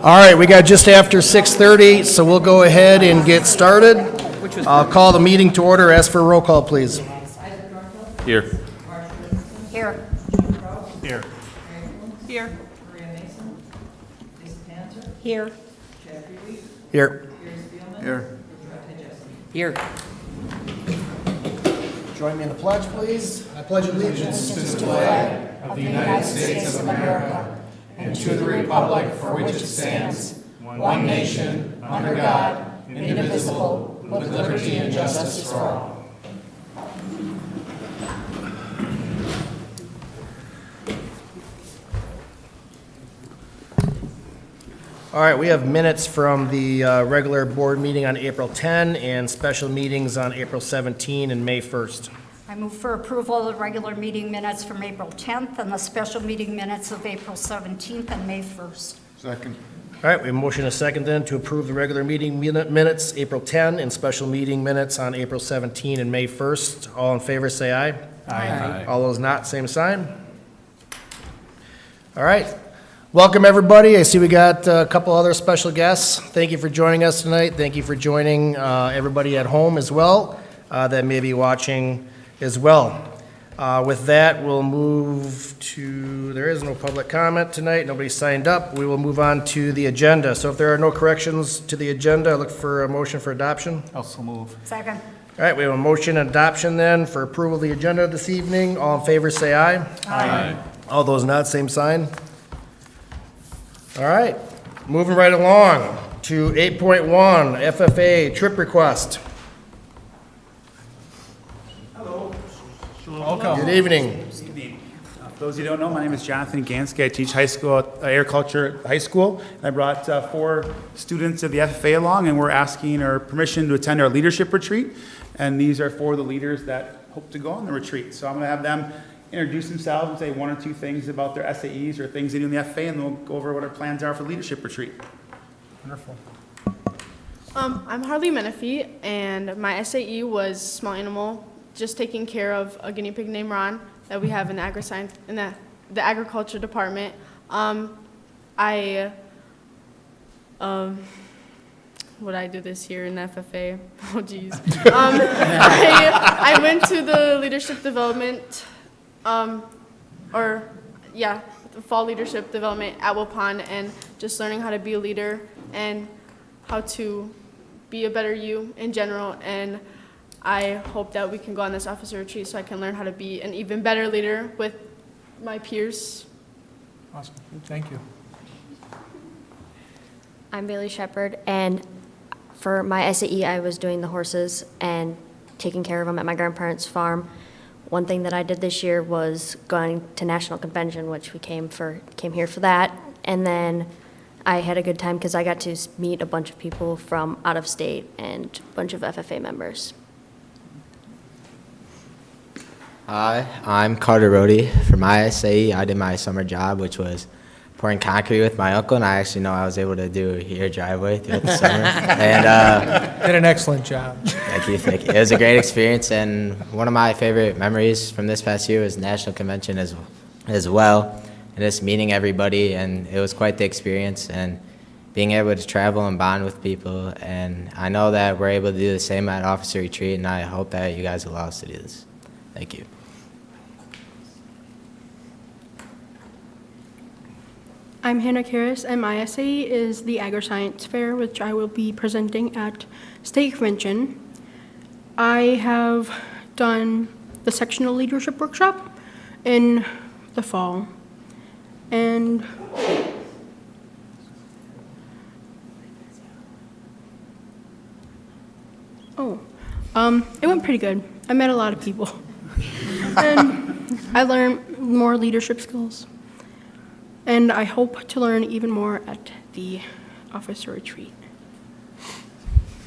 All right, we got just after 6:30, so we'll go ahead and get started. I'll call the meeting to order. Ask for a roll call, please. Here. Here. Here. Here. Here. Here. Here. Here. Join me in the pledge, please. I pledge allegiance to the of the United States of America and to the republic for which it stands, one nation, under God, indivisible, with liberty and justice for all. All right, we have minutes from the regular board meeting on April 10 and special meetings on April 17 and May 1st. I move for approval of the regular meeting minutes from April 10th and the special meeting minutes of April 17th and May 1st. Second. All right, we have a motion and a second then to approve the regular meeting minutes, April 10, and special meeting minutes on April 17 and May 1st. All in favor, say aye. Aye. All those not, same sign. All right. Welcome, everybody. I see we got a couple other special guests. Thank you for joining us tonight. Thank you for joining everybody at home as well that may be watching as well. With that, we'll move to, there is no public comment tonight. Nobody signed up. We will move on to the agenda. So if there are no corrections to the agenda, I look for a motion for adoption. Also move. Second. All right, we have a motion and adoption then for approval of the agenda this evening. All in favor, say aye. Aye. All those not, same sign. All right, moving right along to 8.1, FFA trip request. Welcome. Good evening. For those of you who don't know, my name is Jonathan Gansky. I teach high school at Agriculture High School. I brought 4 students of the FFA along, and we're asking our permission to attend our leadership retreat. And these are 4 of the leaders that hope to go on the retreat. So I'm going to have them introduce themselves and say 1 or 2 things about their SAEs or things they do in the FFA, and then we'll go over what our plans are for leadership retreat. Wonderful. I'm Harley Menifee, and my SAE was small animal, just taking care of a guinea pig named Ron that we have in the agri-science in the agriculture department. What I do this year in FFA? Oh, geez. I went to the leadership development, the fall leadership development at Waupun, and just learning how to be a leader and how to be a better you in general. And I hope that we can go on this officer retreat so I can learn how to be an even better leader with my peers. Awesome. Thank you. I'm Bailey Shepard, and for my SAE, I was doing the horses and taking care of them at my grandparents' farm. One thing that I did this year was going to National Convention, which we came here for that, and then I had a good time because I got to meet a bunch of people from out of state and a bunch of FFA members. Hi, I'm Carter Rohde. For my SAE, I did my summer job, which was pouring concrete with my uncle, and I actually know I was able to do your driveway throughout the summer. And Did an excellent job. thank you. It was a great experience, and one of my favorite memories from this past year was National Convention as well, and just meeting everybody, and it was quite the experience, and being able to travel and bond with people. And I know that we're able to do the same at Officer Retreat, and I hope that you guys allow us to do this. Thank you. I'm Hannah Karras, and my SAE is the Agri-Science Fair, which I will be presenting at State Convention. I have done the sectional leadership workshop in the fall, and it went pretty good. I met a lot of people, and I learned more leadership skills. And I hope to learn even more at the officer retreat.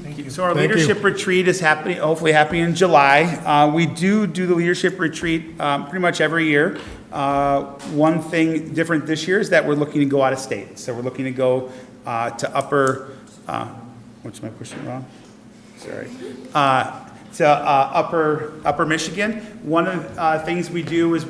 Thank you. So our leadership retreat is hopefully happening in July. We do the leadership retreat pretty much every year. One thing different this year is that we're looking to go out of state. So we're looking to go to upper, what's my pushing wrong? Sorry. To upper Michigan. One of the things we do is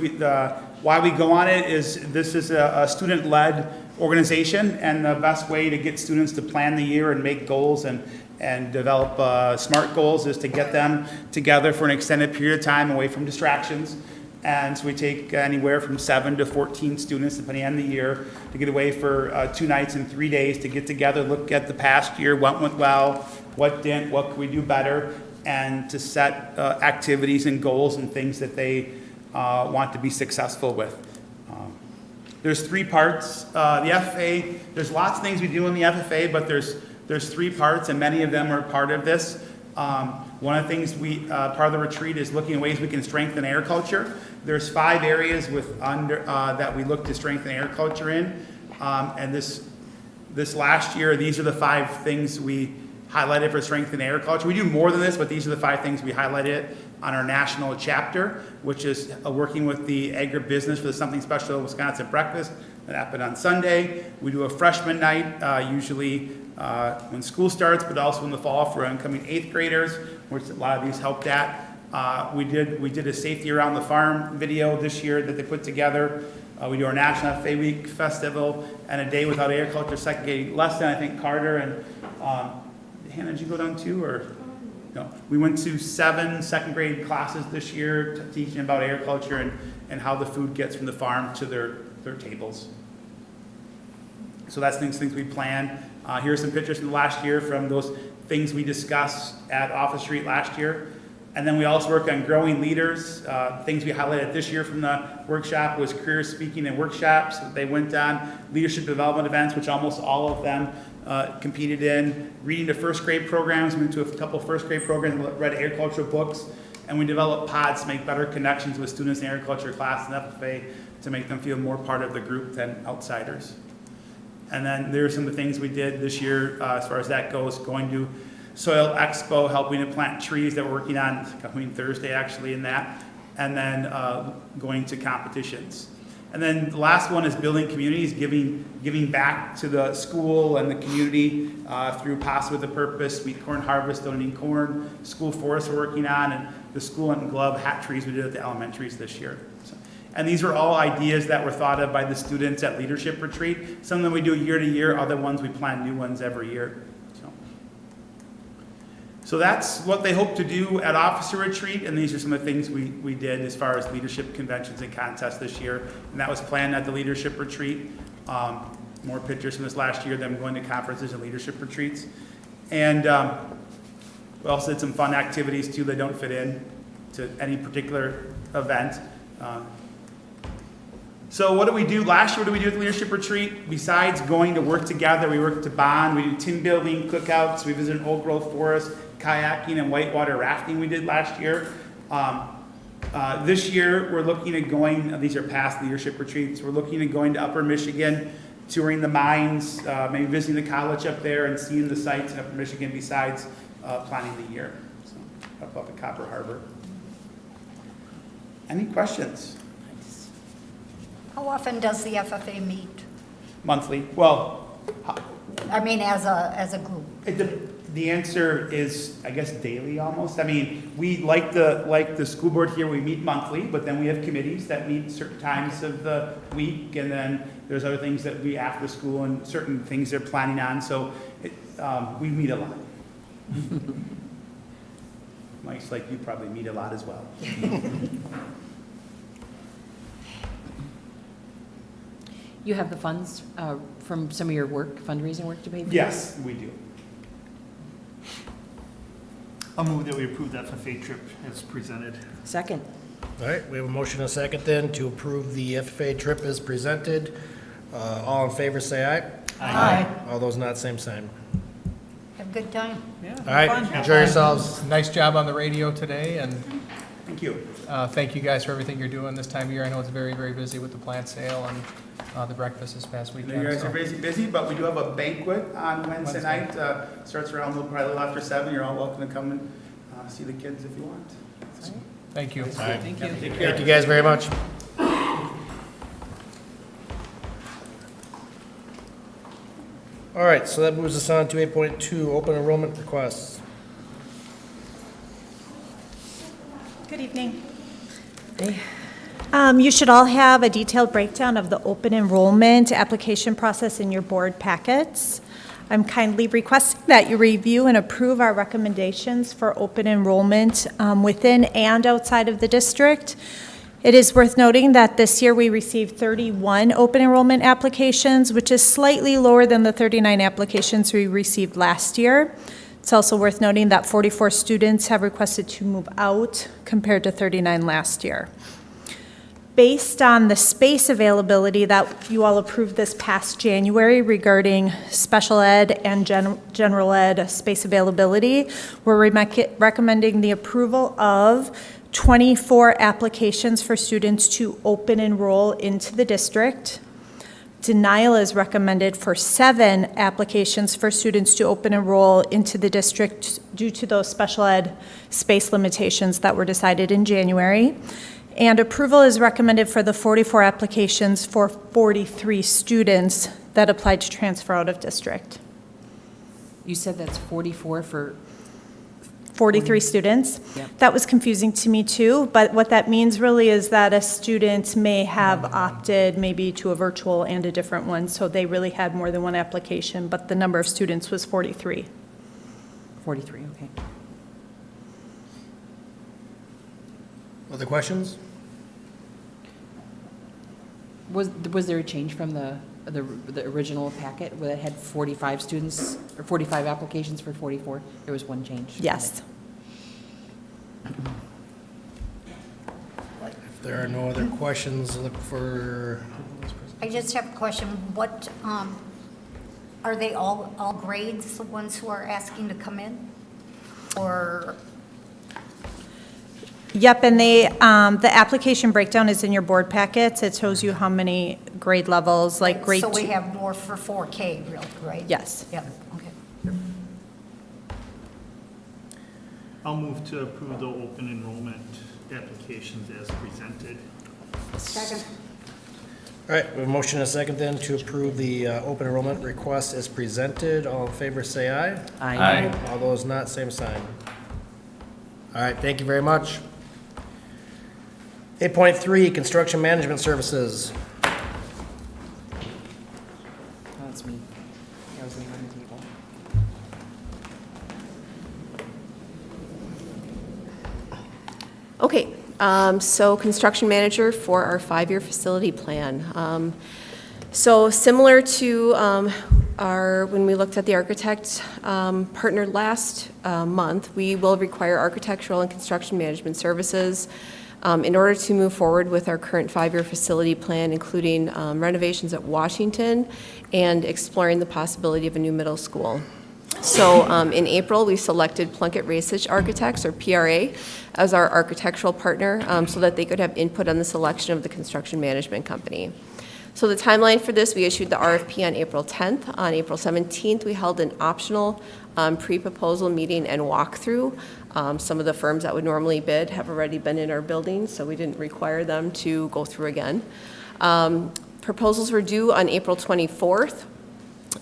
why we go on it is this is a student-led organization and the best way to get students to plan the year and make goals and develop SMART goals is to get them together for an extended period of time away from distractions. And so we take anywhere from 7 to 14 students, depending on the year, to get away for 2 nights and 3 days to get together, look at the past year, what went well, what didn't, what could we do better, and to set activities and goals and things that they want to be successful with. There's 3 parts. The FFA, there's lots of things we do in the FFA, but there's 3 parts, and many of them are part of this. One of the things part of the retreat is looking at ways we can strengthen agriculture. There's 5 areas that we look to strengthen agriculture in, and this last year, these are the 5 things we highlighted for strengthening agriculture. We do more than this, but these are the 5 things we highlighted on our national chapter, which is working with the agribusiness for the Something Special Wisconsin breakfast that happened on Sunday. We do a freshman night, usually when school starts, but also in the fall for incoming 8th graders, which a lot of these helped at. We did a Safety Around the Farm video this year that they put together. We do our National FFA Week Festival and a Day Without Agriculture second grade lesson. I think Carter and Hannah, did you go down too, or no? We went to 7 second grade classes this year teaching about agriculture and how the food gets from the farm to their tables. So that's things we plan. Here's some pictures from last year from those things we discussed at Office Street last year. And then we also work on growing leaders. Things we highlighted this year from the workshop was career speaking and workshops. They went on leadership development events, which almost all of them competed in. Reading to first grade programs, we went to a couple first grade programs, read agricultural books, and we developed pods to make better connections with students in agriculture class and FFA to make them feel more part of the group than outsiders. And then there are some of the things we did this year as far as that goes, going to Soil Expo, helping to plant trees that we're working on coming Thursday actually in that, and then going to competitions. And then the last one is building communities, giving back to the school and the community through Pasta with a Purpose, Sweet Corn Harvest, donating corn, school forest we're working on, and the school and glove hat trees we did at the elementaries this year. And these are all ideas that were thought of by the students at Leadership Retreat. Some of them we do year to year, other ones we plan new ones every year. So that's what they hope to do at Officer Retreat, and these are some of the things we did as far as leadership conventions and contests this year, and that was planned at the Leadership Retreat. More pictures from this last year, them going to conferences and leadership retreats. And we also did some fun activities too that don't fit in to any particular event. So what did we do last year? What did we do at the Leadership Retreat? Besides going to work together, we worked to bond, we do team building, cookouts, we visited Old Growth Forest, kayaking and whitewater rafting we did last year. This year, we're looking at going, these are past Leadership Retreats, we're looking at going to Upper Michigan, touring the mines, maybe visiting the college up there and seeing the sites in Upper Michigan besides planning the year. So, up at Copper Harbor. Any questions? How often does the FFA meet? Monthly. Well, I mean, as a group? the answer is, I guess, daily almost. I mean, we like the school board here, we meet monthly, but then we have committees that meet certain times of the week, and then there's other things that we after school and certain things they're planning on, so we meet a lot. Mike's like you probably meet a lot as well. You have the funds from some of your work, fundraising work to pay for? Yes, we do. I'll move that we approve that FFA trip as presented. Second. All right, we have a motion and a second then to approve the FFA trip as presented. All in favor, say aye. Aye. All those not, same sign. Have a good time. Yeah. All right, enjoy yourselves. Nice job on the radio today, and Thank you. thank you guys for everything you're doing this time of year. I know it's very, very busy with the plant sale and the breakfast this past I weekend. know you guys so. are busy, but we do have a banquet on Wednesday night. Starts around probably a little after 7. You're all welcome to come and see the kids if you want. So, Thank you. All right. Thank you. take care. Thank you guys very much. All right, so that moves us on to 8.2, open enrollment requests. Good evening. You should all have a detailed breakdown of the open enrollment application process in your board packets. I'm kindly requesting that you review and approve our recommendations for open enrollment within and outside of the district. It is worth noting that this year we received 31 open enrollment applications, which is slightly lower than the 39 applications we received last year. It's also worth noting that 44 students have requested to move out compared to 39 last year. Based on the space availability that you all approved this past January regarding special ed and general ed space availability, we're recommending the approval of 24 applications for students to open enroll into the district. Denial is recommended for 7 applications for students to open enroll into the district due to those special ed space limitations that were decided in January. And approval is recommended for the 44 applications for 43 students that applied to transfer out of district. You said that's 44 for? 43 students. Yep. That was confusing to me too, but what that means really is that a student may have opted maybe to a virtual and a different one, so they really had more than one application, but the number of students was 43. 43, okay. Other questions? Was there a change from the original packet where it had 45 students, or 45 applications for 44? There was one change? Yes. If there are no other questions, look for, I just have a question. What, are they all grades, the ones who are asking to come in? Or? Yep, and the application breakdown is in your board packets. It shows you how many grade levels, like grade So we 2. have more for 4K, really, right? Yes. Yep, okay. I'll move to approve the open enrollment applications as presented. Second. all right, we have a motion and a second then to approve the open enrollment request as presented. All in favor, say aye. Aye. All those not, same sign. All right, thank you very much. 8.3, construction management services. Oh, that's me. I was leaving on the table. Okay, so construction manager for our 5-year facility plan. So similar to when we looked at the architect partner last month, we will require architectural and construction management services in order to move forward with our current 5-year facility plan, including renovations at Washington and exploring the possibility of a new middle school. So in April, we selected Plunkett Racich Architects, or PRA, as our architectural partner so that they could have input on the selection of the construction management company. So the timeline for this, we issued the RFP on April 10th. On April 17th, we held an optional pre-proposal meeting and walkthrough. Some of the firms that would normally bid have already been in our building, so we didn't require them to go through again. Proposals were due on April 24th.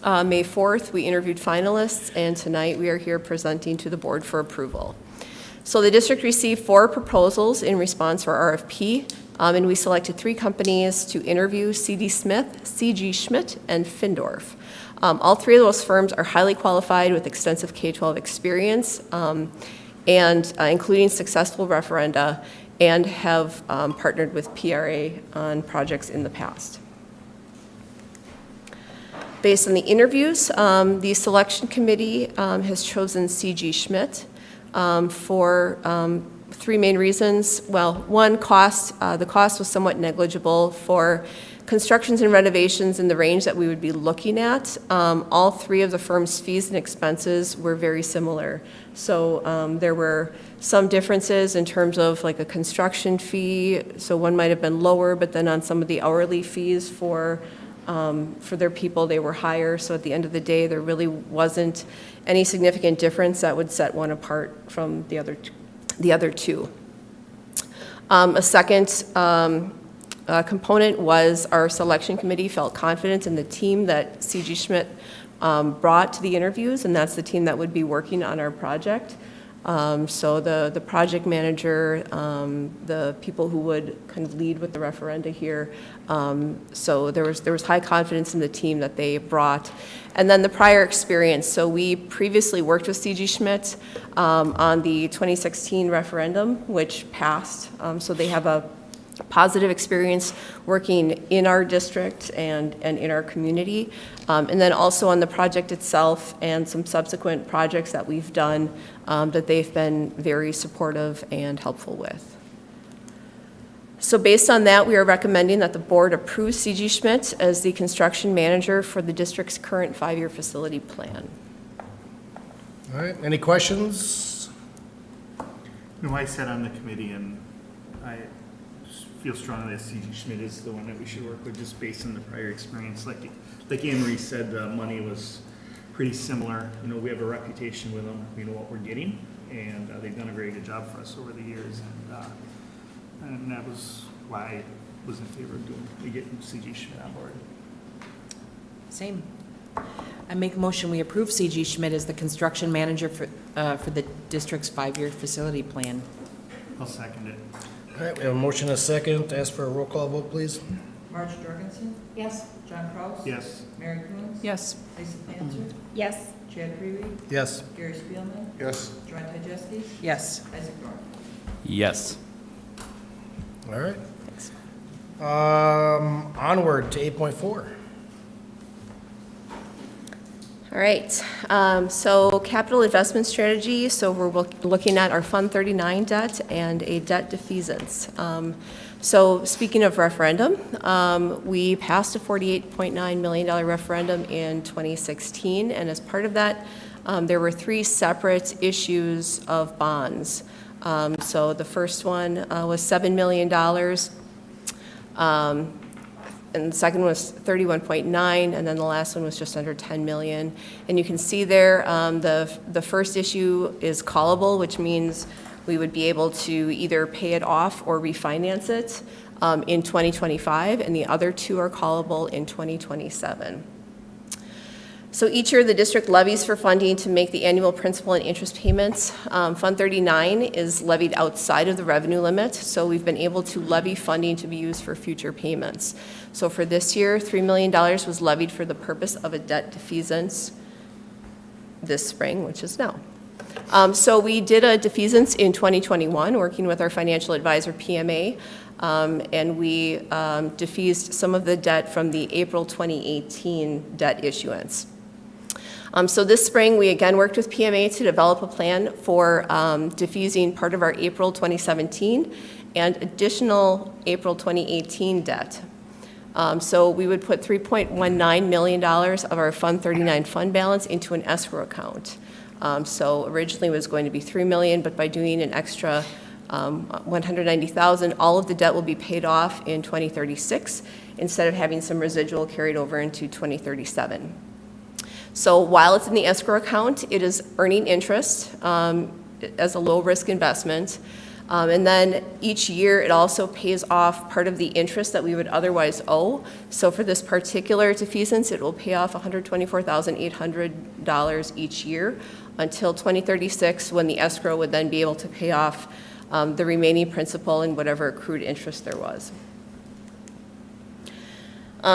May 4th, we interviewed finalists, and tonight we are here presenting to the board for approval. So the district received 4 proposals in response to our RFP, and we selected 3 companies to interview: C.D. Smith, C.G. Schmidt, and Findorf. All 3 of those firms are highly qualified with extensive K-12 experience, and including successful referenda, and have partnered with PRA on projects in the past. Based on the interviews, the selection committee has chosen C.G. Schmidt for 3 main reasons. Well, one, cost. The cost was somewhat negligible for constructions and renovations in the range that we would be looking at. All 3 of the firm's fees and expenses were very similar. So there were some differences in terms of like a construction fee. So one might have been lower, but then on some of the hourly fees for their people, they were higher. So at the end of the day, there really wasn't any significant difference that would set one apart from the other 2. A second component was our selection committee felt confident in the team that C.G. Schmidt brought to the interviews, and that's the team that would be working on our project. So the project manager, the people who would kind of lead with the referenda here. So there was high confidence in the team that they brought. And then the prior experience. So we previously worked with C.G. Schmidt on the 2016 referendum, which passed. So they have a positive experience working in our district and in our community. And then also on the project itself and some subsequent projects that we've done that they've been very supportive and helpful with. So based on that, we are recommending that the board approve C.G. Schmidt as the construction manager for the district's current 5-year facility plan. All right, any questions? You know, I sat on the committee and I feel strongly that C.G. Schmidt is the one that we should work with just based on the prior experience. Like Anne Marie said, the money was pretty similar. You know, we have a reputation with them. We know what we're getting, and they've done a very good job for us over the years. And that was why I was in favor of getting C.G. Schmidt on board. Same. I make a motion, we approve C.G. Schmidt as the construction manager for the district's 5-year facility plan. I'll second it. All right, we have a motion and a second. Ask for a roll call vote, please. Marge Jorgensen? Yes. John Kraus? Yes. Mary Coons? Yes. Lisa Panzer? Yes. Chad Reavy? Yes. Gary Spielman? Yes. Joan Tajewski? Yes. Isaac Norton? Yes. All right. Onward to 8.4. All right, so capital investment strategy, so we're looking at our Fund 39 debt and a debt defeasance. So speaking of referendum, we passed a $48.9 million referendum in 2016, and as part of that, there were 3 separate issues of bonds. So the first one was $7 million, and the second one was 31.9, and then the last one was just under 10 million. And you can see there, the first issue is callable, which means we would be able to either pay it off or refinance it in 2025, and the other 2 are callable in 2027. So each year, the district levies for funding to make the annual principal and interest payments. Fund 39 is levied outside of the revenue limit, so we've been able to levy funding to be used for future payments. So for this year, $3 million was levied for the purpose of a debt defeasance this spring, which is now. So we did a defeasance in 2021, working with our financial advisor, PMA, and we defeased some of the debt from the April 2018 debt issuance. So this spring, we again worked with PMA to develop a plan for defeasing part of our April 2017 and additional April 2018 debt. So we would put $3.19 million of our Fund 39 fund balance into an escrow account. So originally it was going to be $3 million, but by doing an extra $190,000, all of the debt will be paid off in 2036 instead of having some residual carried over into 2037. So while it's in the escrow account, it is earning interest as a low-risk investment. And then each year, it also pays off part of the interest that we would otherwise owe. So for this particular defeasance, it will pay off $124,800 each year until 2036, when the escrow would then be able to pay off the remaining principal and whatever accrued interest there was.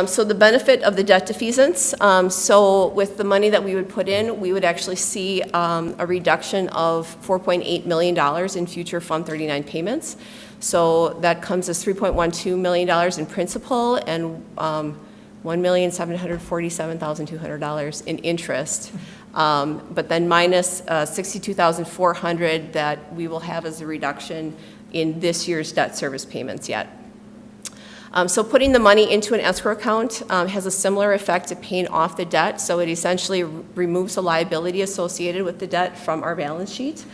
So the benefit of the debt defeasance, so with the money that we would put in, we would actually see a reduction of $4.8 million in future Fund 39 payments. So that comes as $3.12 million in principal and $1,747,200 in interest. But then minus $62,400 that we will have as a reduction in this year's debt service payments yet. So putting the money into an escrow account has a similar effect to paying off the debt. So it essentially removes the liability associated with the debt from our balance sheet.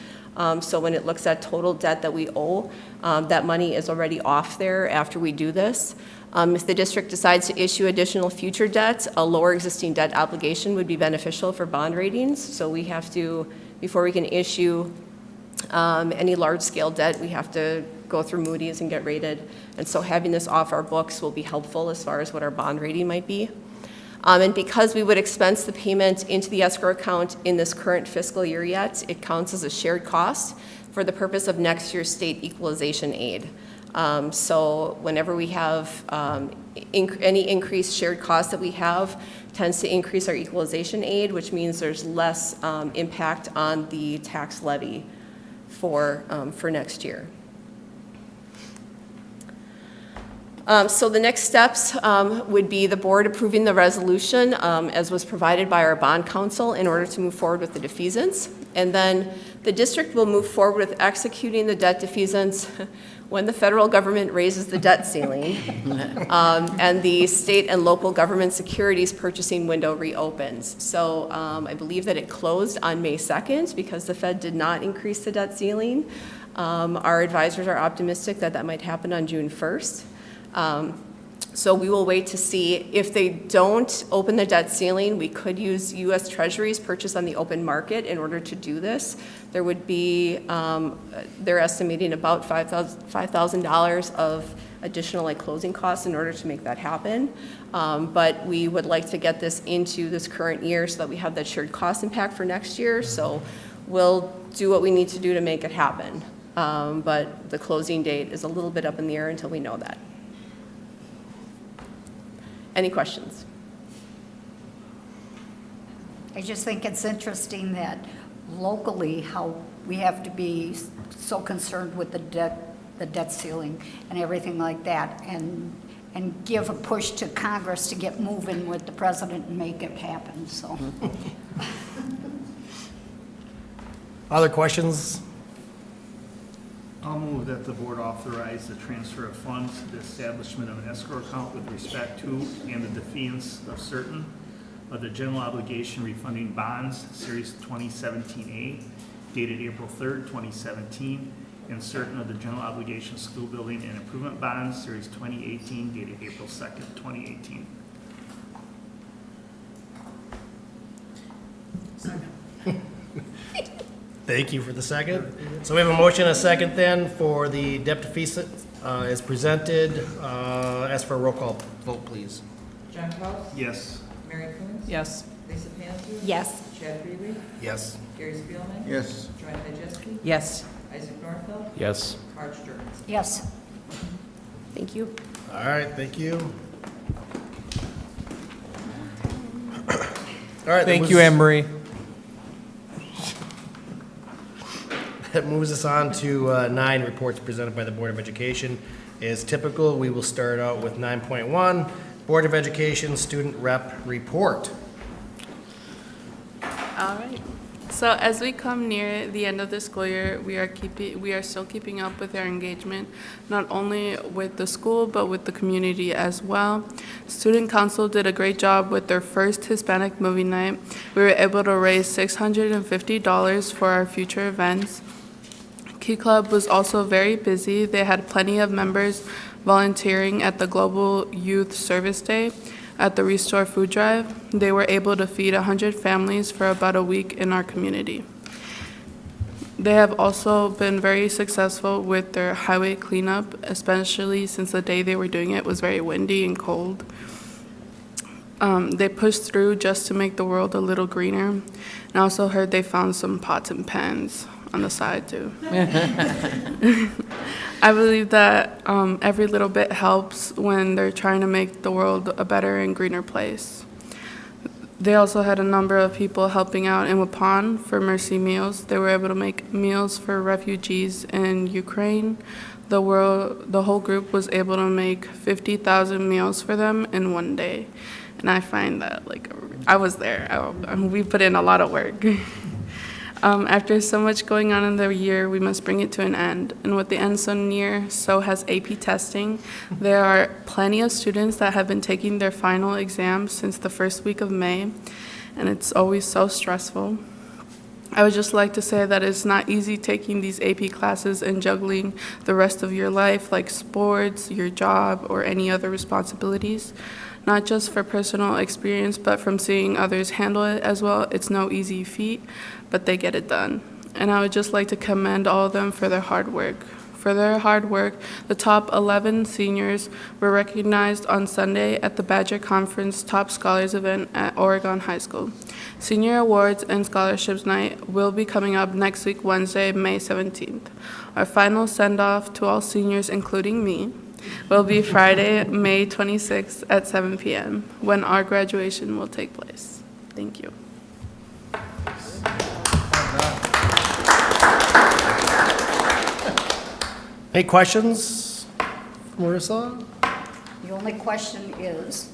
So when it looks at total debt that we owe, that money is already off there after we do this. If the district decides to issue additional future debt, a lower existing debt obligation would be beneficial for bond ratings. So we have to, before we can issue any large-scale debt, we have to go through Moody's and get rated. And so having this off our books will be helpful as far as what our bond rating might be. And because we would expense the payment into the escrow account in this current fiscal year yet, it counts as a shared cost for the purpose of next year's state equalization aid. So whenever we have any increased shared costs that we have, tends to increase our equalization aid, which means there's less impact on the tax levy for next year. So the next steps would be the board approving the resolution as was provided by our bond counsel in order to move forward with the defeasance. And then the district will move forward with executing the debt defeasance when the federal government raises the debt ceiling and the state and local government securities purchasing window reopens. So I believe that it closed on May 2nd because the Fed did not increase the debt ceiling. Our advisors are optimistic that that might happen on June 1st. So we will wait to see. If they don't open the debt ceiling, we could use U.S. Treasuries purchased on the open market in order to do this. There would be, they're estimating about $5,000 of additional closing costs in order to make that happen. But we would like to get this into this current year so that we have that shared cost impact for next year. So we'll do what we need to do to make it happen. But the closing date is a little bit up in the air until we know that. Any questions? I just think it's interesting that locally, how we have to be so concerned with the debt ceiling and everything like that, and give a push to Congress to get moving with the president and make it happen, so. Other questions? I'll move that the board authorize the transfer of funds to the establishment of an escrow account with respect to and the defeasance of certain of the general obligation refunding bonds, Series 2017A, dated April 3rd, 2017, and certain of the general obligation school building and improvement bonds, Series 2018, dated April 2nd, 2018. Thank you for the second. So we have a motion and a second then for the debt defeasance as presented. Ask for a roll call vote, please. John Kraus? Yes. Mary Coombs? Yes. Lisa Panther? Yes. Chad Greenway? Yes. Gary Spielman? Yes. Joanne Vajewski? Yes. Isaac Norfeld? Yes. Marge Sturts? Yes. Thank you. All right, thank you. All right. Thank you, Anne Marie. That moves us on to 9 reports presented by the Board of Education. As typical, we will start out with 9.1, Board of Education Student Rep Report. All right. So as we come near the end of the school year, we are still keeping up with our engagement, not only with the school, but with the community as well. Student Council did a great job with their first Hispanic movie night. We were able to raise $650 for our future events. Key Club was also very busy. They had plenty of members volunteering at the Global Youth Service Day at the Restore Food Drive. They were able to feed 100 families for about a week in our community. They have also been very successful with their highway cleanup, especially since the day they were doing it was very windy and cold. They pushed through just to make the world a little greener. And I also heard they found some pots and pans on the side too. I believe that every little bit helps when they're trying to make the world a better and greener place. They also had a number of people helping out in Waupun for Mercy Meals. They were able to make meals for refugees in Ukraine. The whole group was able to make 50,000 meals for them in one day. And I find that, I was there. We put in a lot of work. After so much going on in the year, we must bring it to an end. And with the end so near, so has AP testing. There are plenty of students that have been taking their final exams since the first week of May, and it's always so stressful. I would just like to say that it's not easy taking these AP classes and juggling the rest of your life, like sports, your job, or any other responsibilities. Not just for personal experience, but from seeing others handle it as well. It's no easy feat, but they get it done. And I would just like to commend all of them for their hard work, For their hard work, the top 11 seniors were recognized on Sunday at the Badger Conference Top Scholars event at Oregon High School. Senior Awards and Scholarships Night will be coming up next week, Wednesday, May 17th. Our final send-off to all seniors, including me, will be Friday, May 26th at 7 p.m., when our graduation will take place. Thank you. Any questions, Marissa? The only question is,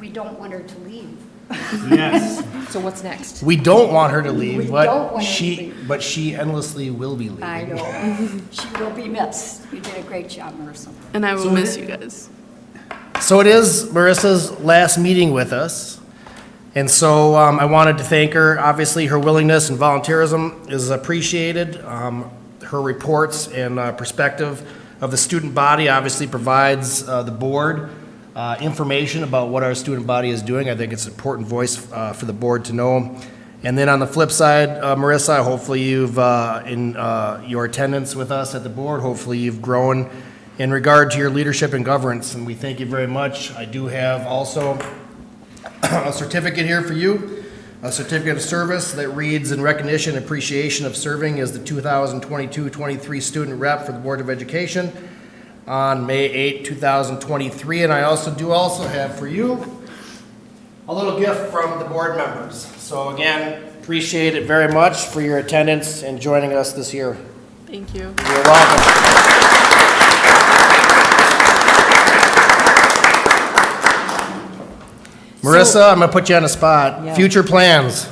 we don't want her to leave. Yes. So what's next? We don't want her to leave, We don't want her to but she endlessly will be leaving. I know. She will be missed. You did a great job, Marissa. And I will So miss it- you guys. So it is Marissa's last meeting with us. And so I wanted to thank her. Obviously, her willingness and volunteerism is appreciated. Her reports and perspective of the student body obviously provides the board information about what our student body is doing. I think it's an important voice for the board to know. And then on the flip side, Marissa, hopefully you've, in your attendance with us at the board, hopefully you've grown in regard to your leadership and governance, and we thank you very much. I do have also a certificate here for you, a certificate of service that reads, "In recognition and appreciation of serving as the 2022-23 student rep for the Board of Education on May 8, 2023. And I also have for you a little gift from the board members. So again, appreciate it very much for your attendance and joining us this year. Thank you. You're welcome. Marissa, I'm gonna put you on the spot. Yeah. Future plans.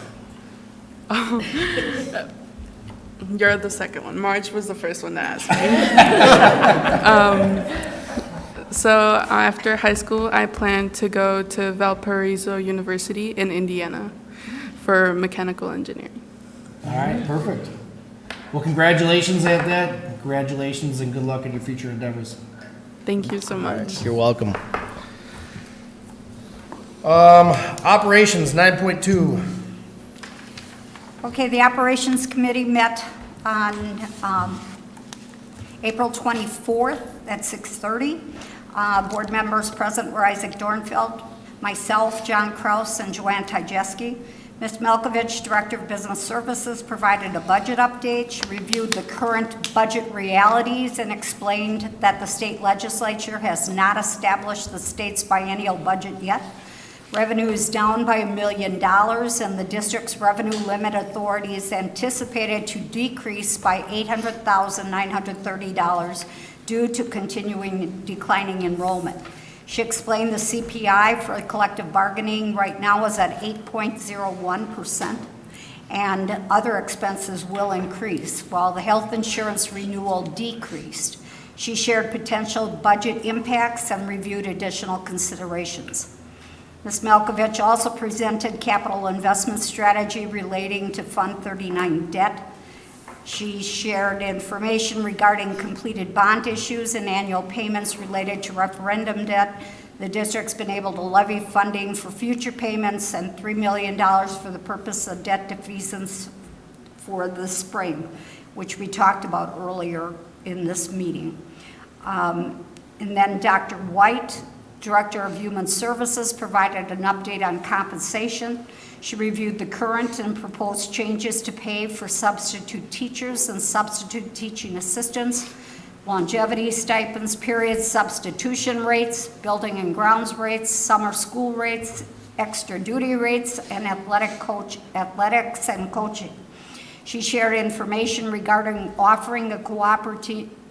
You're the second one. Marge was the first one to ask me. So after high school, I plan to go to Valparaiso University in Indiana for mechanical engineering. All right, perfect. Well, congratulations at that. Congratulations and good luck in your future endeavors. Thank you so much. You're welcome. Operations 9.2. Okay, the Operations Committee met on April 24th at 6:30. Board members present were Isaac Dornfeld, myself, John Kraus, and Joanne Tyjeski. Ms. Malkovich, Director of Business Services, provided a budget update. She reviewed the current budget realities and explained that the state legislature has not established the state's biennial budget yet. Revenue is down by $1 million, and the district's revenue limit authority is anticipated to decrease by $800,930 due to continuing declining enrollment. She explained the CPI for collective bargaining right now is at 8.01%, and other expenses will increase, while the health insurance renewal decreased. She shared potential budget impacts and reviewed additional considerations. Ms. Malkovich also presented capital investment strategy relating to Fund 39 debt. She shared information regarding completed bond issues and annual payments related to referendum debt. The district's been able to levy funding for future payments and $3 million for the purpose of debt defeasance for the spring, which we talked about earlier in this meeting. And then Dr. White, Director of Human Services, provided an update on compensation. She reviewed the current and proposed changes to pay for substitute teachers and substitute teaching assistants, longevity stipends, period substitution rates, building and grounds rates, summer school rates, extra duty rates, and athletics and coaching. She shared information regarding offering a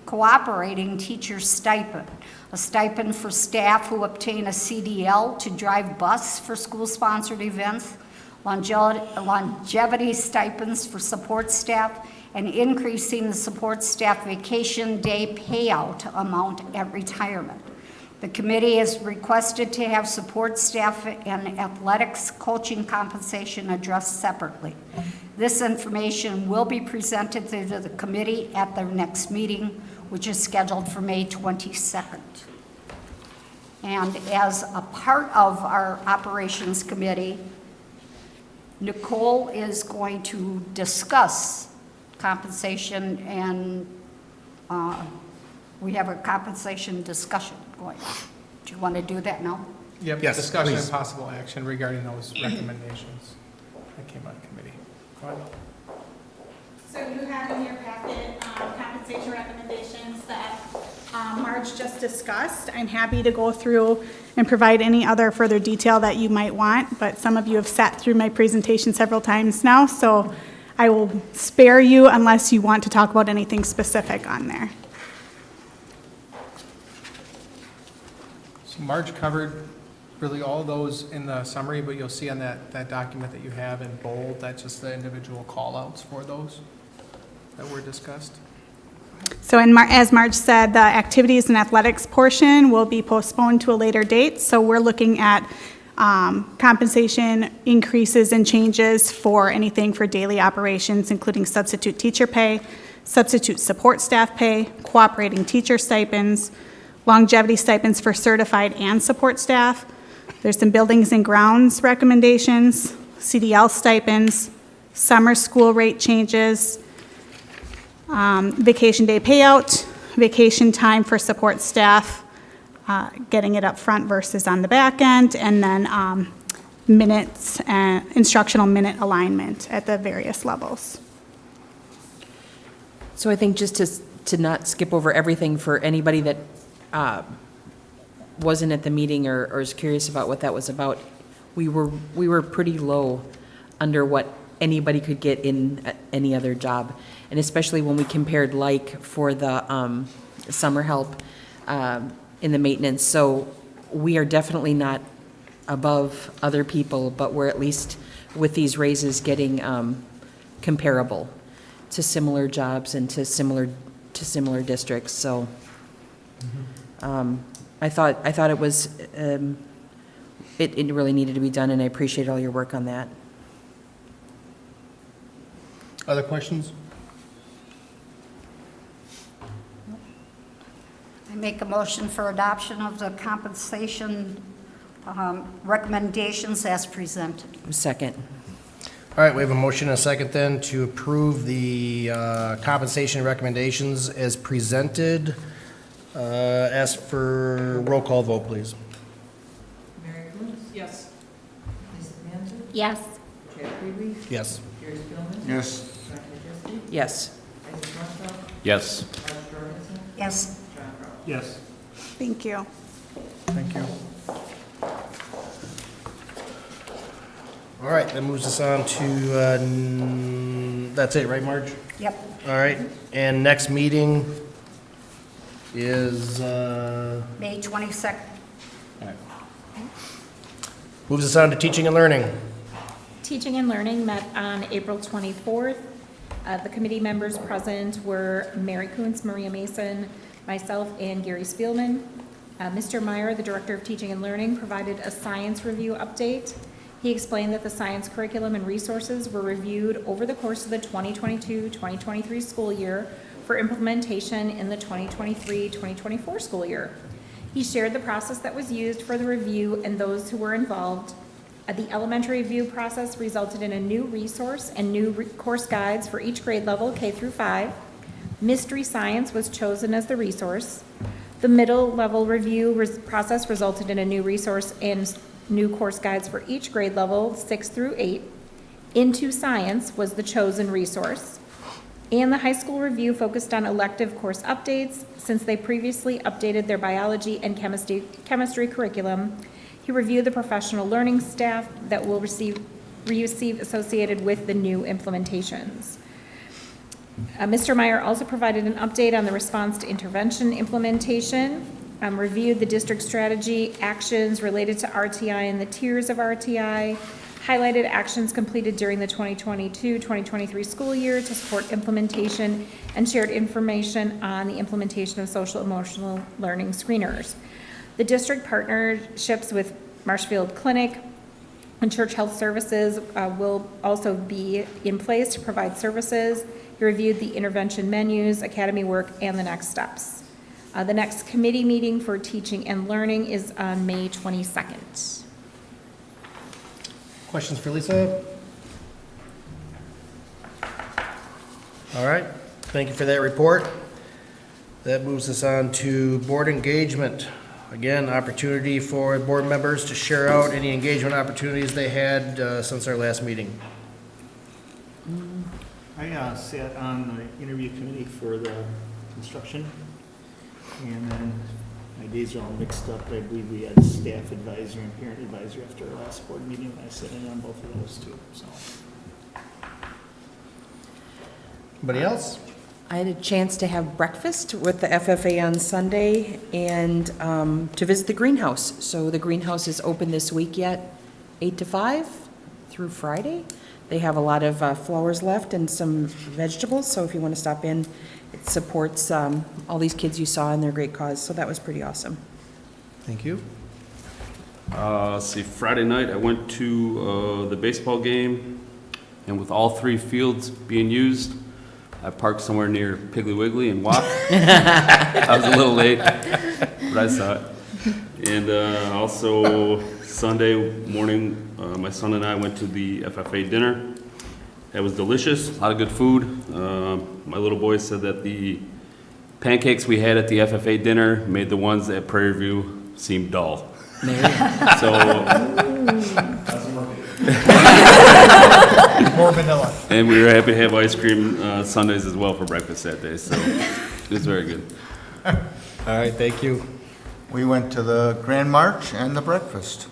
cooperating teacher stipend, a stipend for staff who obtain a CDL to drive bus for school-sponsored events, longevity stipends for support staff, and increasing the support staff vacation day payout amount at retirement. The committee has requested to have support staff and athletics coaching compensation addressed separately. This information will be presented to the committee at their next meeting, which is scheduled for May 22nd. And as a part of our operations committee, Nicole is going to discuss compensation and we have a compensation discussion going on. Do you want to do that now? Yep, Yes, discussion please. and possible action regarding those recommendations that came out of committee. Go ahead. So you have in your packet compensation recommendations that Marge just discussed. I'm happy to go through and provide any other further detail that you might want, but some of you have sat through my presentation several times now, so I will spare you unless you want to talk about anything specific on there. So Marge covered really all those in the summary, but you'll see on that document that you have in bold, that's just the individual call-outs for those that were discussed. So as Marge said, the activities and athletics portion will be postponed to a later date. So we're looking at compensation increases and changes for anything for daily operations, including substitute teacher pay, substitute support staff pay, cooperating teacher stipends, longevity stipends for certified and support staff. There's some buildings and grounds recommendations, CDL stipends, summer school rate changes, vacation day payout, vacation time for support staff, getting it up front versus on the back end, and then minutes, instructional minute alignment at the various levels. So I think just to not skip over everything for anybody that wasn't at the meeting or is curious about what that was about, we were pretty low under what anybody could get in any other job. And especially when we compared for the summer help in the maintenance. So we are definitely not above other people, but we're at least with these raises getting comparable to similar jobs and to similar districts. So I thought it was it really needed to be done, and I appreciate all your work on that. Other questions? I make a motion for adoption of the compensation recommendations as presented. Second. All right, we have a motion and a second then to approve the compensation recommendations as presented. Ask for roll call vote, please. Mary Coombs? Yes. Lisa Manzer? Yes. Chad Freely? Yes. Gary Spillman? Yes. Jonathan Jesky? Yes. Isaac Norfeld? Yes. Marge Jorgensen? Yes. John Crowe? Yes. Thank you. Thank you. All right, that moves us on to, that's it, right, Marge? Yep. All right, and next meeting is, May 22nd. moves us on to teaching and learning. Teaching and Learning met on April 24th. The committee members present were Mary Kuntz, Maria Mason, myself, and Gary Spielman. Mr. Meyer, the Director of Teaching and Learning, provided a science review update. He explained that the science curriculum and resources were reviewed over the course of the 2022-2023 school year for implementation in the 2023-2024 school year. He shared the process that was used for the review and those who were involved. The elementary review process resulted in a new resource and new course guides for each grade level, K through 5. Mystery science was chosen as the resource. The middle level review process resulted in a new resource and new course guides for each grade level, 6 through 8. Into Science was the chosen resource. And the high school review focused on elective course updates since they previously updated their biology and chemistry curriculum. He reviewed the professional learning staff that will receive associated with the new implementations. Mr. Meyer also provided an update on the response to intervention implementation, reviewed the district strategy actions related to RTI and the tiers of RTI, highlighted actions completed during the 2022-2023 school year to support implementation, and shared information on the implementation of social emotional learning screeners. The district partnerships with Marshfield Clinic and Church Health Services will also be in place to provide services. He reviewed the intervention menus, academy work, and the next steps. The next committee meeting for teaching and learning is on May 22nd. Questions for Lisa? All right, thank you for that report. That moves us on to board engagement. Again, opportunity for board members to share out any engagement opportunities they had since our last meeting. I sat on the interview committee for the construction, and then my days are all mixed up. I believe we had staff advisor and parent advisor after our last board meeting, and I sat in on both of those too, so. Anybody else? I had a chance to have breakfast with the FFA on Sunday and to visit the greenhouse. So the greenhouse is open this week yet, 8 to 5 through Friday. They have a lot of flowers left and some vegetables, so if you want to stop in, it supports all these kids you saw in their great cause, so that was pretty awesome. Thank you. Let's see, Friday night I went to the baseball game, and with all 3 fields being used, I parked somewhere near Piggly Wiggly and walked. I was a little late, but I saw it. And also Sunday morning, my son and I went to the FFA dinner. It was delicious, a lot of good food. My little boy said that the pancakes we had at the FFA dinner made the ones at Prairie View seem dull. So More vanilla. and we were happy to have ice cream Sundays as well for breakfast that day, so it was very good. All right, thank you. We went to the Grand March and the breakfast.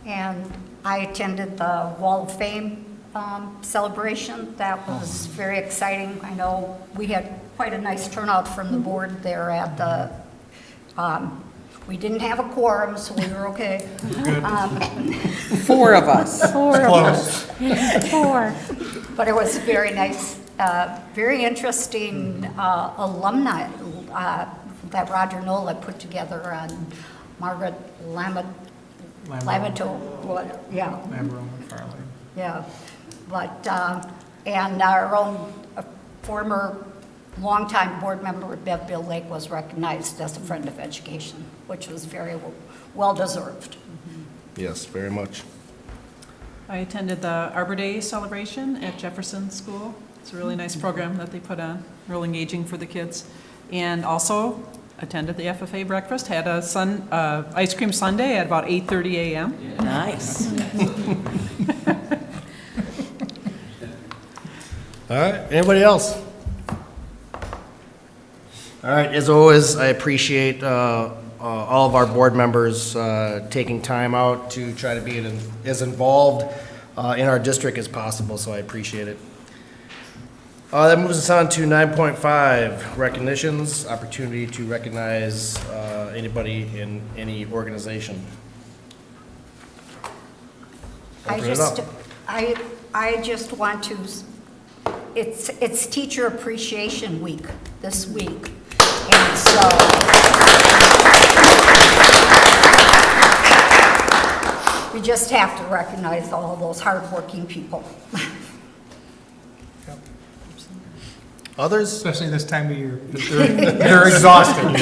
And I attended the Wall of Fame celebration. That was very exciting. I know we had quite a nice turnout from the board there at the, we didn't have a quorum, so we were okay. 4 of us. 4 of us. 4. But it was very nice, very interesting alumni that Roger Nola put together on Margaret Lamato, yeah. Yeah, but, and our own former longtime board member, Bev Bill Lake, was recognized as a friend of education, which was very well-deserved. Yes, very much. I attended the Arbor Day celebration at Jefferson School. It's a really nice program that they put on, real engaging for the kids. And also attended the FFA breakfast, had a ice cream sundae at about 8:30 a.m. Nice. All right, anybody else? All right, as always, I appreciate all of our board members taking time out to try to be as involved in our district as possible, so I appreciate it. That moves us on to 9.5, recognitions, opportunity to recognize anybody in any organization. I Open it up. just want to, it's Teacher Appreciation Week this week. And so, we just have to recognize all those hardworking people. Others? Especially this time of year. They're exhausted.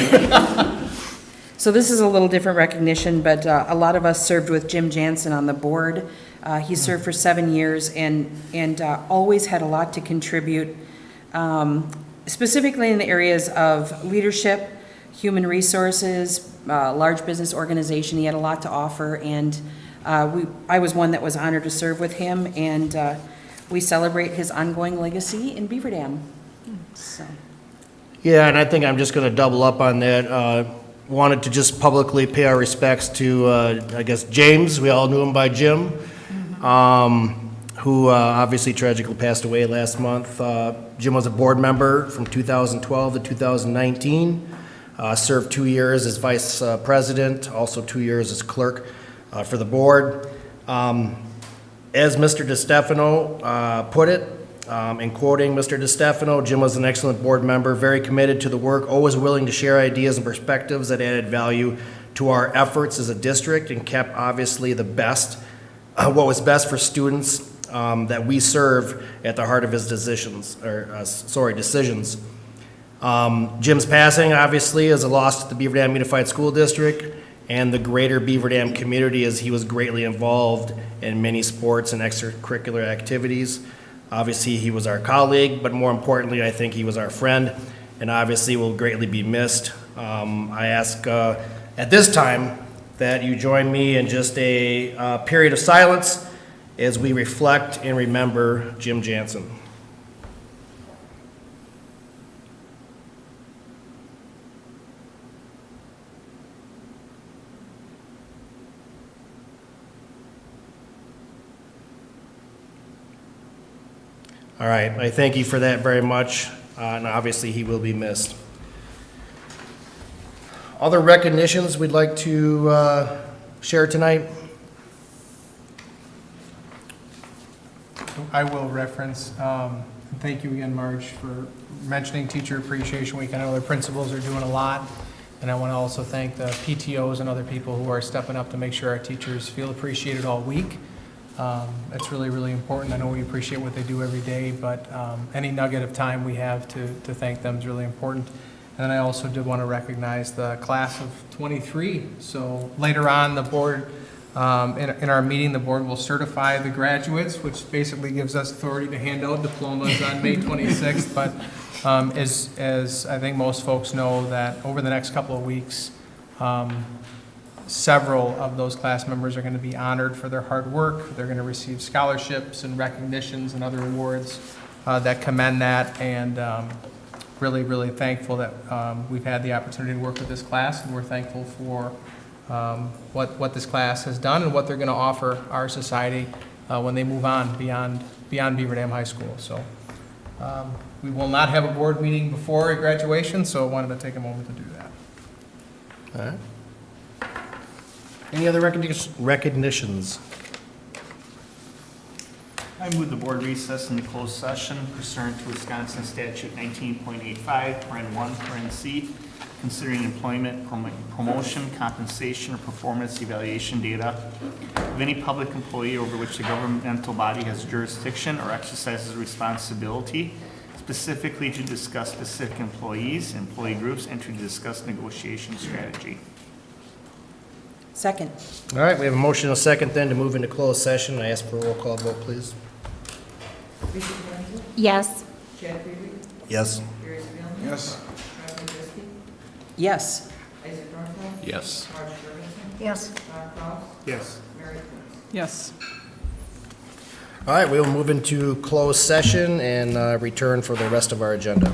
So this is a little different recognition, but a lot of us served with Jim Jansen on the board. He served for 7 years and always had a lot to contribute, specifically in the areas of leadership, human resources, large business organization. He had a lot to offer, and I was one that was honored to serve with him, and we celebrate his ongoing legacy in Beaver Dam. So. Yeah, and I think I'm just going to double up on that. Wanted to just publicly pay our respects to, I guess, James. We all knew him by Jim, who obviously tragically passed away last month. Jim was a board member from 2012 to 2019, served 2 years as vice president, also 2 years as clerk for the board. As Mr. DeStefano put it, in quoting Mr. DeStefano, Jim was an excellent board member, very committed to the work, always willing to share ideas and perspectives that added value to our efforts as a district and kept obviously the best, what was best for students that we serve at the heart of his decisions. Jim's passing obviously is a loss to the Beaver Dam Unified School District and the greater Beaver Dam community, as he was greatly involved in many sports and extracurricular activities. Obviously, he was our colleague, but more importantly, I think he was our friend, and obviously will greatly be missed. I ask at this time that you join me in just a period of silence as we reflect and remember Jim Jansen. All right, I thank you for that very much, and obviously he will be missed. Other recognitions we'd like to share tonight? I will reference, thank you again, Marge, for mentioning Teacher Appreciation Week. I know the principals are doing a lot, and I want to also thank the PTOs and other people who are stepping up to make sure our teachers feel appreciated all week. It's really, really important. I know we appreciate what they do every day, but any nugget of time we have to thank them is really important. And then I also did want to recognize the class of 23. So later on, the board, in our meeting, the board will certify the graduates, which basically gives us authority to hand out diplomas on May 26th. But as I think most folks know, that over the next couple of weeks, several of those class members are going to be honored for their hard work. They're going to receive scholarships and recognitions and other awards that commend that, and really, really thankful that we've had the opportunity to work with this class, and we're thankful for what this class has done and what they're going to offer our society when they move on beyond Beaver Dam High School. So we will not have a board meeting before graduation, so I wanted to take a moment to do that. All right. Any other recognitions? I move the board recess into closed session pursuant to Wisconsin Statute 19.85, paren 1, paren C, considering employment, promotion, compensation, or performance evaluation data of any public employee over which the governmental body has jurisdiction or exercises responsibility, specifically to discuss specific employees, employee groups, and to discuss negotiation strategy. Second. All right, we have a motion and a second then to move into closed session. I ask for a roll call vote, please. Yes. Yes. Yes. Yes. Yes. Yes. Yes. Yes. All right, we will move into closed session and return for the rest of our agenda.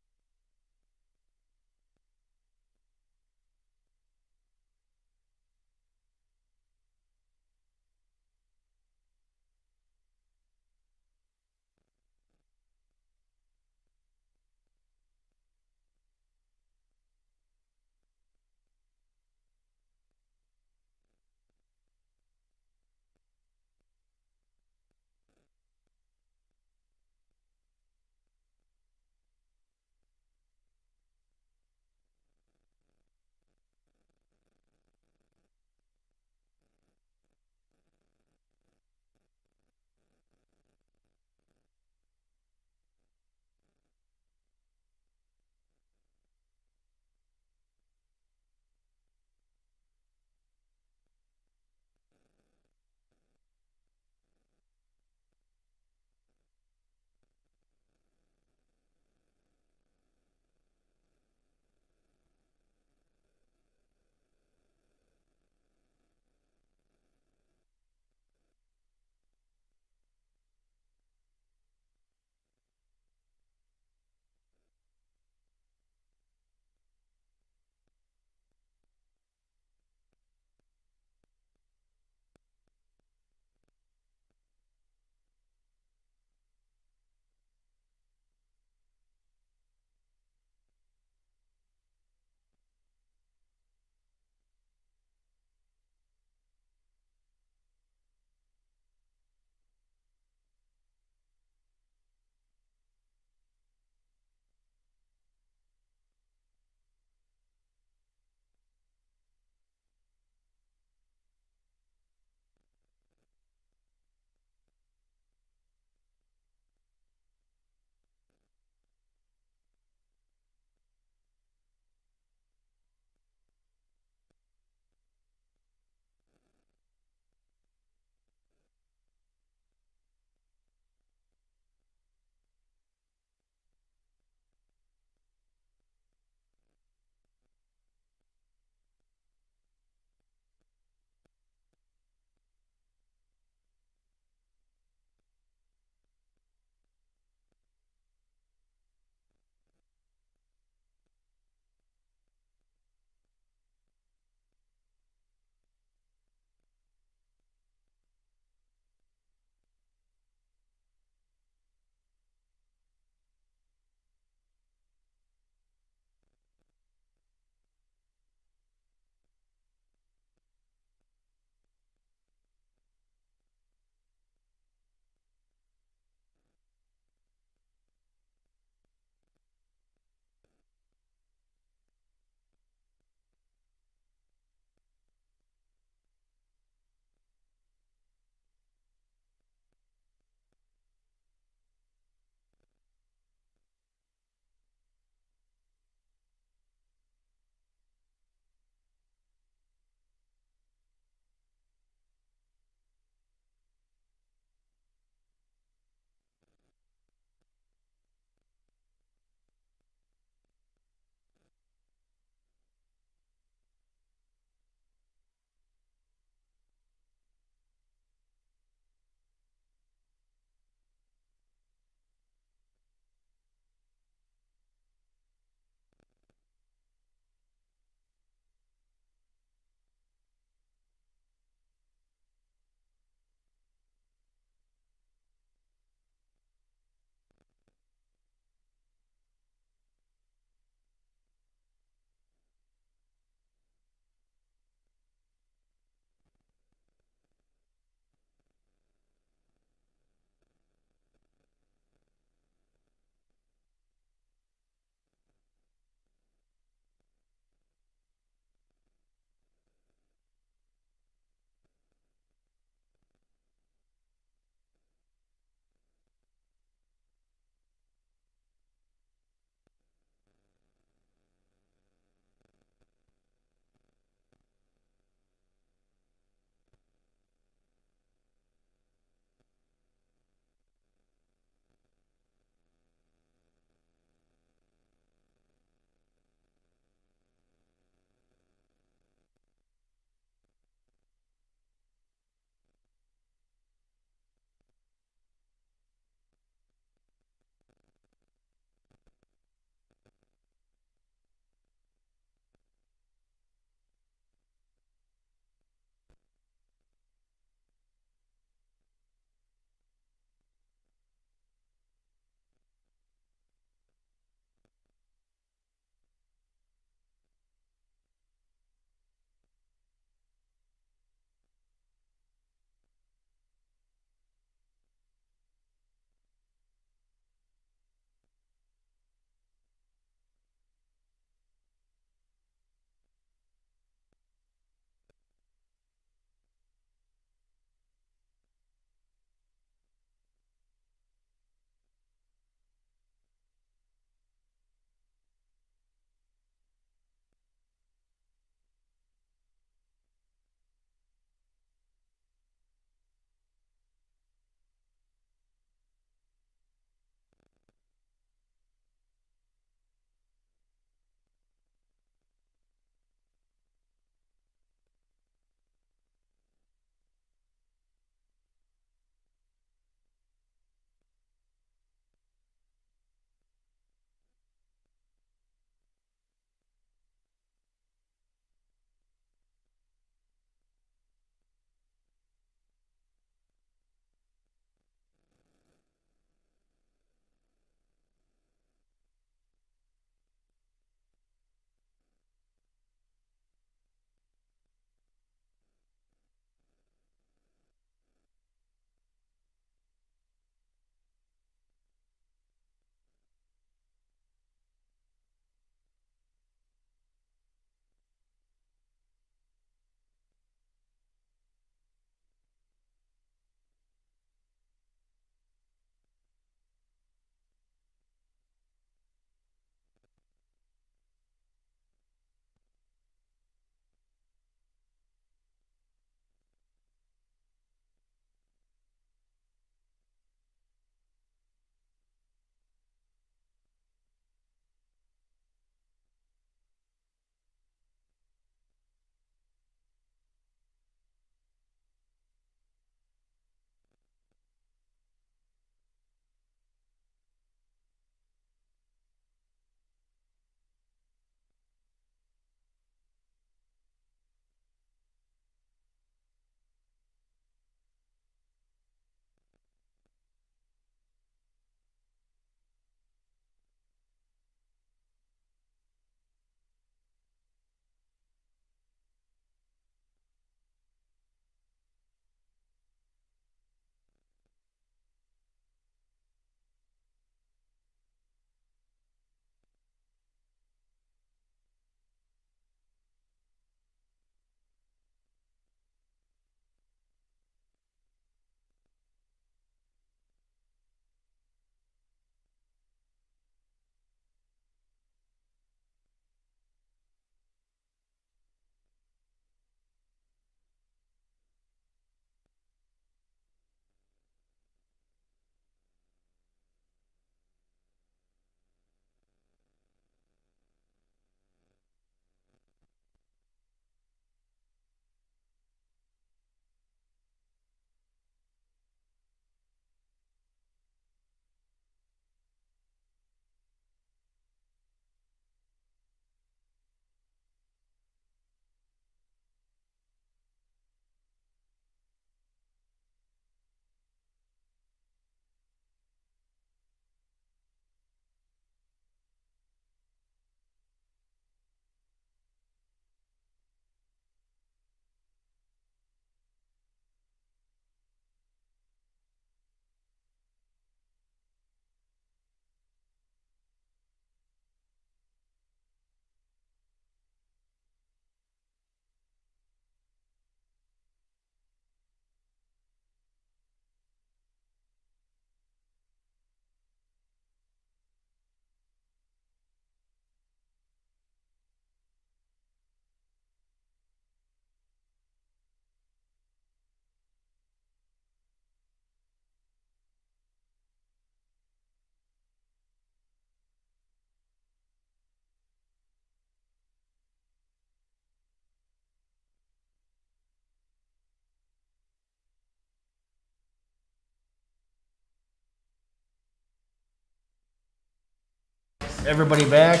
everybody back?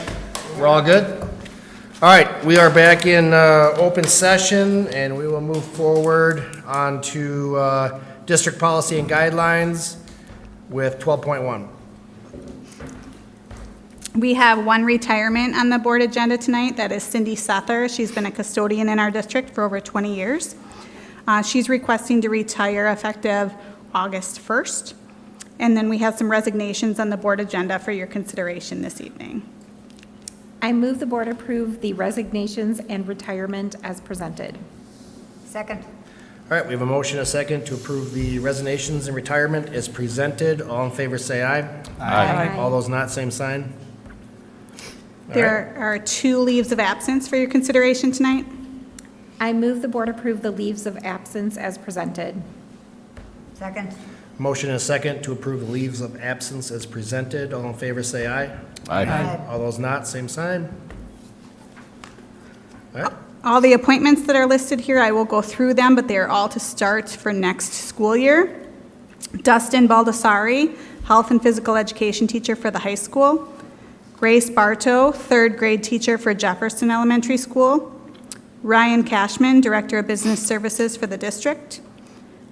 We're all good? All right, we are back in open session, and we will move forward on to district policy and guidelines with 12.1. We have one retirement on the board agenda tonight. That is Cindy Sether. She's been a custodian in our district for over 20 years. She's requesting to retire effective August 1st. And then we have some resignations on the board agenda for your consideration this evening. I move the board approve the resignations and retirement as presented. Second. All right, we have a motion and a second to approve the resignations and retirement as presented. All in favor, say aye. Aye. All those not, same sign. All There are 2 leaves of absence for your consideration tonight. I move the board approve the leaves of absence as presented. Second. Motion and a second to approve the leaves of absence as presented. All in favor, say aye. Aye. All those not, same sign. All right, All the appointments that are listed here, I will go through them, but they are all to start for next school year. Dustin Baldessari, health and physical education teacher for the high school. Grace Bartow, 3rd grade teacher for Jefferson Elementary School. Ryan Cashman, director of business services for the district.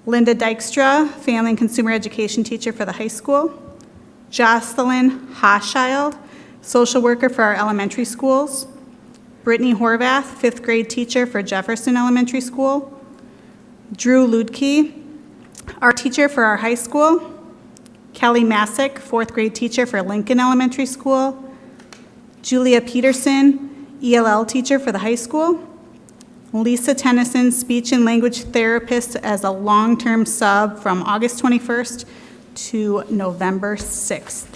Linda Dykstra, family and consumer education teacher for the high school. Jocelyn Hoschild, social worker for our elementary schools. Brittany Horvath, 5th grade teacher for Jefferson Elementary School. Drew Ludke, our teacher for our high school. Kelly Masick, 4th grade teacher for Lincoln Elementary School. Julia Peterson, ELL teacher for the high school. Lisa Tennyson, speech and language therapist as a long-term sub from August 21st to November 6th.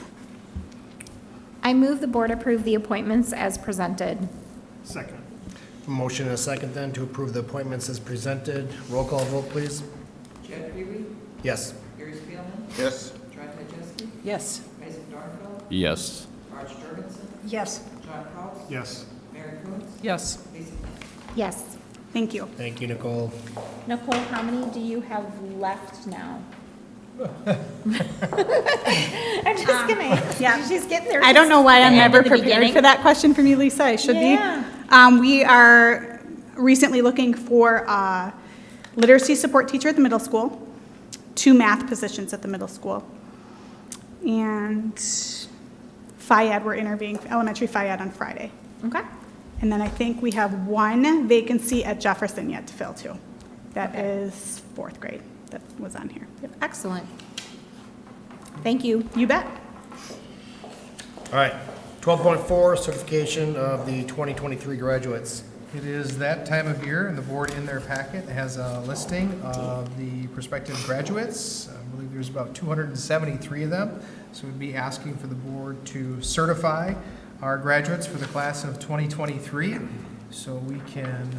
I move the board approve the appointments as presented. Second. motion and a second then to approve the appointments as presented. Roll call vote, please. Chad Green? Yes. Gary Spielman? Yes. John Tycheski? Yes. Isaac Dornfeld? Yes. Marge Jorgensen? Yes. John Cox? Yes. Mary Coons? Yes. Lisa Kness? Yes. Thank you. Thank you, Nicole. Nicole, how many do you have left now? I'm just kidding. yeah. She's getting there. I don't know why I'm The end never of the prepared beginning. for that question from you, Lisa. I should Yeah. be. We are recently looking for a literacy support teacher at the middle school, 2 math positions at the middle school, and FIAD, we're interviewing elementary FIAD on Friday. Okay. And then I think we have 1 vacancy at Jefferson yet to fill too. That is 4th grade that was on here. Yep. Excellent. Thank you. You bet. All right, 12.4, certification of the 2023 graduates. It is that time of year, and the board in their packet has a listing of the prospective graduates. I believe there's about 273 of them, so we'd be asking for the board to certify our graduates for the class of 2023, so we can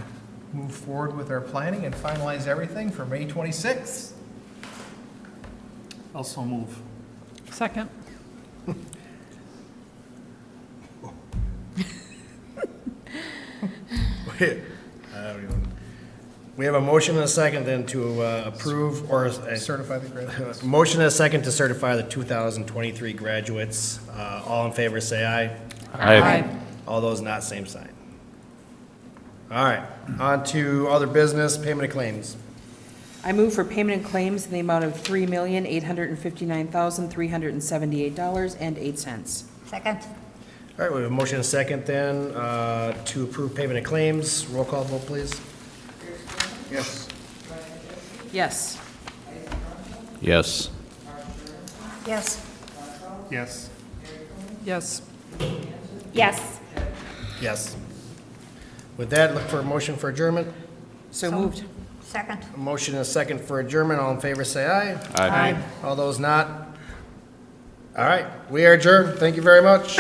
move forward with our planning and finalize everything for May 26th. Also move. Second. We have a motion and a second then to approve or Certify the graduates. motion and a second to certify the 2023 graduates. All in favor, say aye. Aye. All those not, same sign. All right, on to other business, payment of claims. I move for payment and claims in the amount of $3,859,378.08. Second. All right, we have a motion and a second then to approve payment of claims. Roll call vote, please. Yes. Yes. Yes. Yes. Yes. Yes. Yes. Yes. With that, look for a motion for adjournment. So moved. Second. A motion and a second for adjournment. All in favor, say aye. Aye. All those not? All right, we are adjourned. Thank you very much.